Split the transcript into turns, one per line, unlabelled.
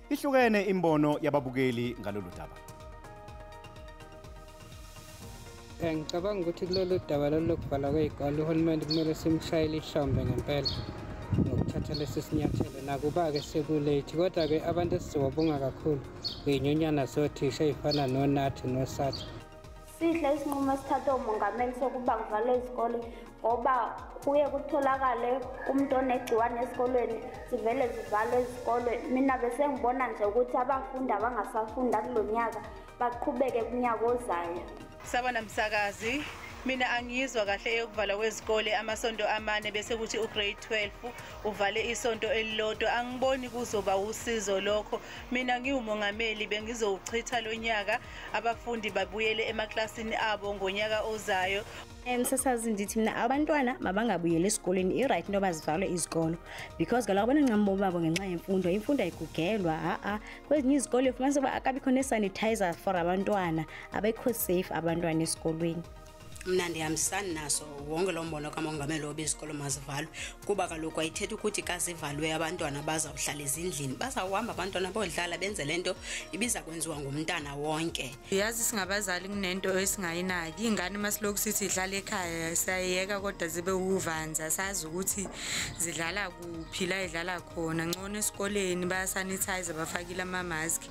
Ihlukene imbono yababukeli ngalolu daba.
Ngicabanga ukuthi kulolu daba lokuvalwa kwey'kole uhulumeni kumele simshayele ihlombe ngempela ngokuthatha lesi sinyathelo. Nakuba-ke sekulate, kodwa-ke abantu esizobabonga kakhulu iy'nyunyana zothisha ey'fana noNathi noSatha.
Sihle isinqumo esithathwe umongameli sokuba kuvalwe izikole ngoba kuye kutholakale umuntu onegciwane esikolweni sivele zivalwe izikole. Mina bese ngibona nje ukuthi abafundi abangasafunda kulonyaka baqhubeke kunyaka ozayo.
Sabona msakazi, mina angiyizwa kahle eyokuvalwa kwezikole amasonto amane bese kuthi ugrade 12 uvale isonto elilodwa. Angiboni kuzoba usizo lokho. Mina ngiwumongameli bengizowuchitha lo nyaka abafundi babuyele emaklasini abo ngonyaka ozayo.
Sasazi ndithi mina abantwana mabangabuyela esikoleni i-right into bazivalwe izikolo because kaloku abanencambo babo ngenxa yemfundo. Imfundo ayigugelwa kwezinye izikole fumanise uba akabikho ne-sanitizer for abantwana, abekho safe abantwana esikolweni.
Mna ndihambisani naso wonke lo mbono kamongameli woba izikolo mazivalwe kuba kaloku ayithethi ukuthi xa zivalwe abantwana bazawuhlala ezindlini, bazawuhamba abantwana bodlala benze le nto ibiza kwenziwa ngumntana wonke.
Yazi singabazali kunento esingayinaki, ingane masiloku sithi idlala ekhaya siyayeka kodwa zibe uvanza, sazi ukuthi zidlala kuphi la idlala khona. Ngcono esikoleni bayasanitize bafakile ama-mask.